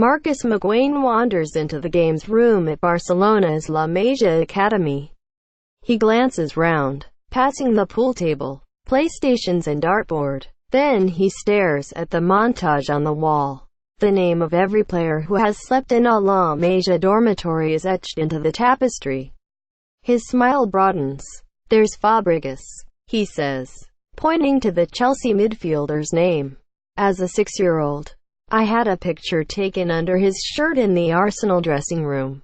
Marcus McGuane wanders into the games room at Barcelona's La Masia Academy. He glances round, passing the pool table, PlayStations and dartboard. Then he stares at the montage on the wall. The name of every player who has slept in a La Masia dormitory is etched into the tapestry. His smile broadens. "There's Fabregas," he says, pointing to the Chelsea midfielder's name. As a 6-year-old, I had a picture taken under his shirt in the Arsenal dressing room.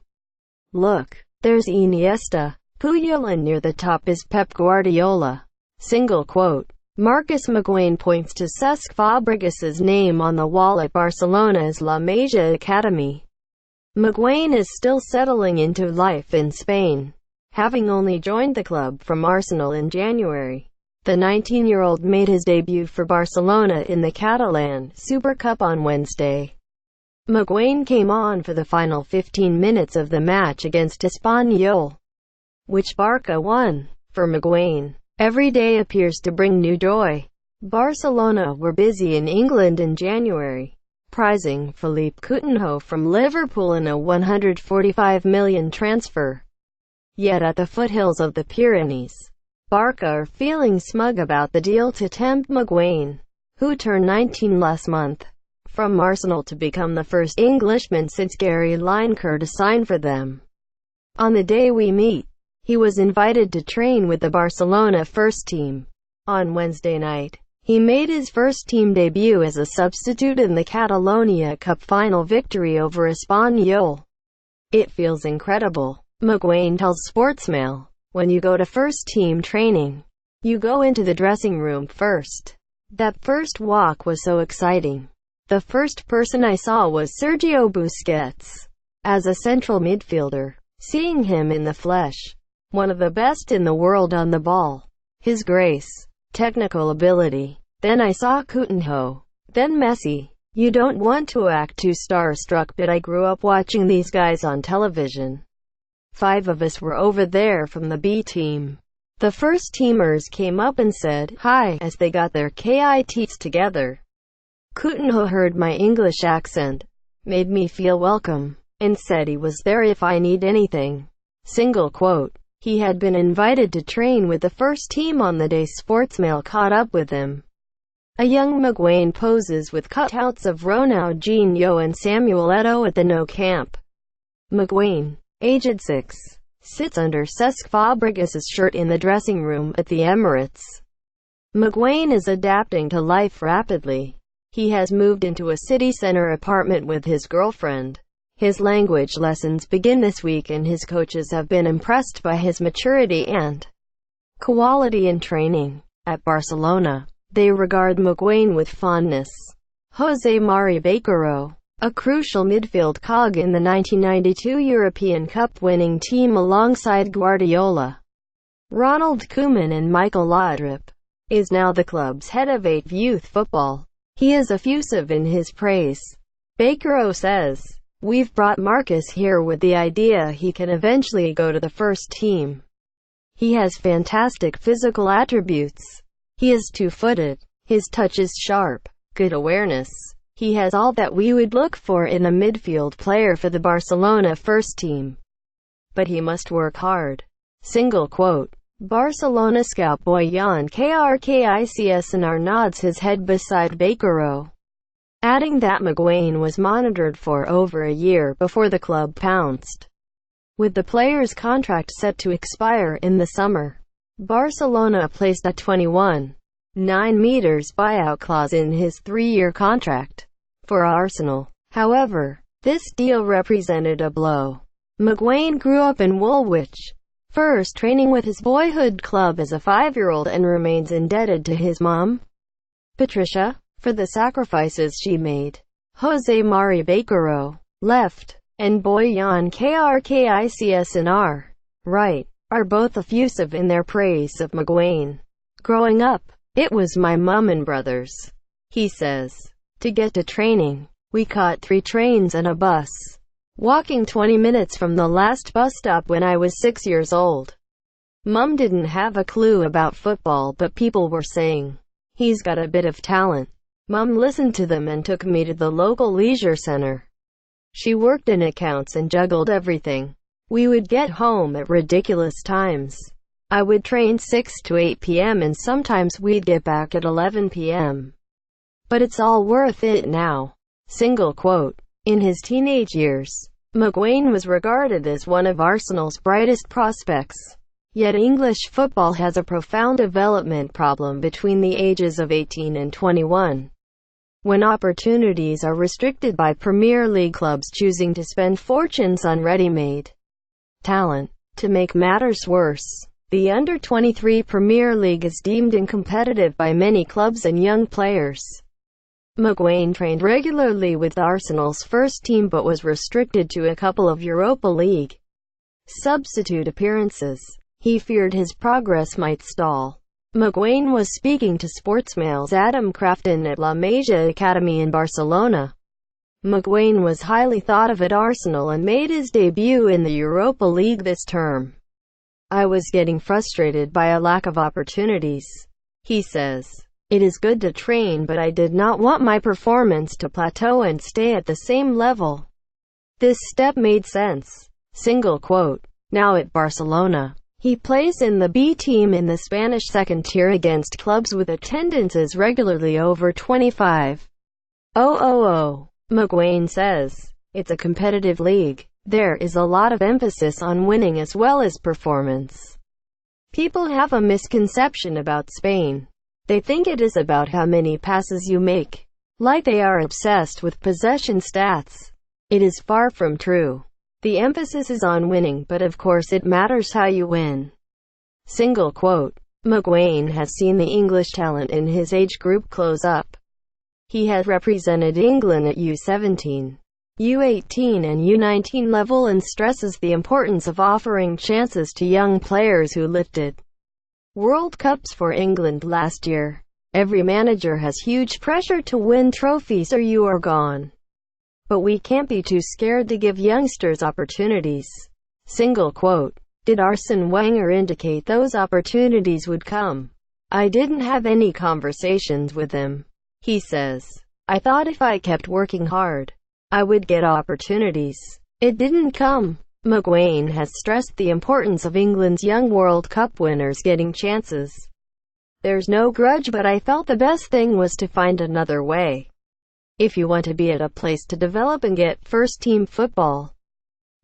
Look, there's Iniesta, Puyol, and near the top is Pep Guardiola. Single quote. Marcus McGuane points to Cesc Fabregas's name on the wall at Barcelona's La Masia Academy. McGuane is still settling into life in Spain, having only joined the club from Arsenal in January. The 19-year-old made his debut for Barcelona in the Catalan Super Cup on Wednesday. McGuane came on for the final 15 minutes of the match against Espanyol, which Barca won. For McGuane, every day appears to bring new joy. Barcelona were busy in England in January, prizing Philippe Coutinho from Liverpool in a €145 million transfer. Yet at the foothills of the Pyrenees, Barca are feeling smug about the deal to tempt McGuane, who turned 19 last month, from Arsenal to become the first Englishman since Gary Lineker to sign for them. On the day we meet, he was invited to train with the Barcelona first team. On Wednesday night, he made his first team debut as a substitute in the Catalonia Cup final victory over Espanyol. "It feels incredible," McGuane tells Sportsmail. "When you go to first-team training, you go into the dressing room first. That first walk was so exciting. The first person I saw was Sergio Busquets. As a central midfielder, seeing him in the flesh, one of the best in the world on the ball, his grace, technical ability. Then I saw Coutinho, then Messi. You don't want to act too starstruck, but I grew up watching these guys on television. 5 of us were over there from the B team. The first-teamers came up and said hi as they got their kits together. Coutinho heard my English accent, made me feel welcome, and said he was there if I need anything." Single quote. He had been invited to train with the first team on the day Sportsmail caught up with him. A young McGuane poses with cutouts of Ronaldinho and Samuel Eto'o at the Nou Camp. McGuane, aged 6, sits under Cesc Fabregas's shirt in the dressing room at the Emirates. McGuane is adapting to life rapidly. He has moved into a city center apartment with his girlfriend. His language lessons begin this week, and his coaches have been impressed by his maturity and quality in training. At Barcelona, they regard McGuane with fondness. José Mari Baquero, a crucial midfield cog in the 1992 European Cup winning team alongside Guardiola, Ronald Koeman and Michael Laudrup, is now the club's head of youth football. He is effusive in his praise. Baquero says, "We've brought Marcus here with the idea he can eventually go to the first team. He has fantastic physical attributes. He is 2-footed. His touch is sharp, good awareness. He has all that we would look for in a midfield player for the Barcelona first team. But he must work hard." Single quote. Barcelona scout Boyan Krkicesnr nods his head beside Baquero, adding that McGuane was monitored for over a year before the club pounced. With the player's contract set to expire in the summer, Barcelona placed a 21.9 meters buyout clause in his 3-year contract. For Arsenal, however, this deal represented a blow. McGuane grew up in Woolwich, first training with his boyhood club as a 5-year-old, and remains indebted to his mom, Patricia, for the sacrifices she made. José Mari Baquero, left, and Boyan Krkicesnr, right, are both effusive in their praise of McGuane. "Growing up, it was my mum and brothers," he says. "To get to training, we caught 3 trains and a bus, walking 20 minutes from the last bus stop when I was 6 years old. Mum didn't have a clue about football, but people were saying He's got a bit of talent. Mum listened to them and took me to the local leisure center. She worked in accounts and juggled everything. We would get home at ridiculous times. I would train 6 to 8 p.m. and sometimes we'd get back at 11 p.m. But it's all worth it now. Single quote. In his teenage years, McGuane was regarded as one of Arsenal's brightest prospects. Yet English football has a profound development problem between the ages of 18 and 21. When opportunities are restricted by Premier League clubs choosing to spend fortunes on ready-made talent. To make matters worse, the Under-23 Premier League is deemed uncompetitive by many clubs and young players. McGuane trained regularly with Arsenal's first team but was restricted to a couple of Europa League substitute appearances. He feared his progress might stall. McGuane was speaking to Sportsmail's Adam Crafton at La Masia Academy in Barcelona. McGuane was highly thought of at Arsenal and made his debut in the Europa League this term. I was getting frustrated by a lack of opportunities. He says, "It is good to train, but I did not want my performance to plateau and stay at the same level." This step made sense. Single quote. Now at Barcelona, he plays in the B team in the Spanish second tier against clubs with attendances regularly over 25,000. McGuane says, "It's a competitive league. There is a lot of emphasis on winning as well as performance. People have a misconception about Spain. They think it is about how many passes you make. Like they are obsessed with possession stats. It is far from true. The emphasis is on winning, but of course it matters how you win." Single quote. McGuane has seen the English talent in his age group close up. He has represented England at U17, U18 and U19 level and stresses the importance of offering chances to young players who lifted World Cups for England last year. Every manager has huge pressure to win trophies or you are gone. But we can't be too scared to give youngsters opportunities. Single quote. Did Arsene Wenger indicate those opportunities would come? I didn't have any conversations with him. He says, "I thought if I kept working hard, I would get opportunities. It didn't come." McGuane has stressed the importance of England's young World Cup winners getting chances. "There's no grudge, but I felt the best thing was to find another way. If you want to be at a place to develop and get first-team football,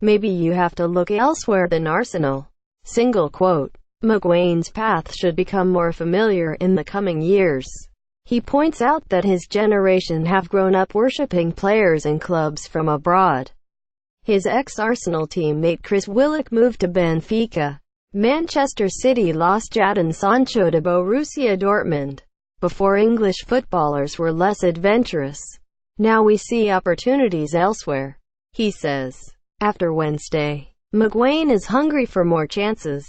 maybe you have to look elsewhere than Arsenal." Single quote. McGuane's path should become more familiar in the coming years. He points out that his generation have grown up worshipping players and clubs from abroad. His ex-Arsenal teammate Chris Willock moved to Benfica. Manchester City lost Jadon Sancho to Borussia Dortmund. Before English footballers were less adventurous. Now we see opportunities elsewhere. He says, after Wednesday, McGuane is hungry for more chances.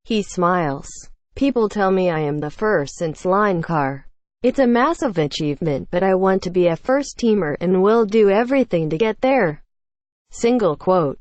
He smiles. "People tell me I am the first since Lineker. It's a massive achievement, but I want to be a first-teamer and will do everything to get there." Single quote.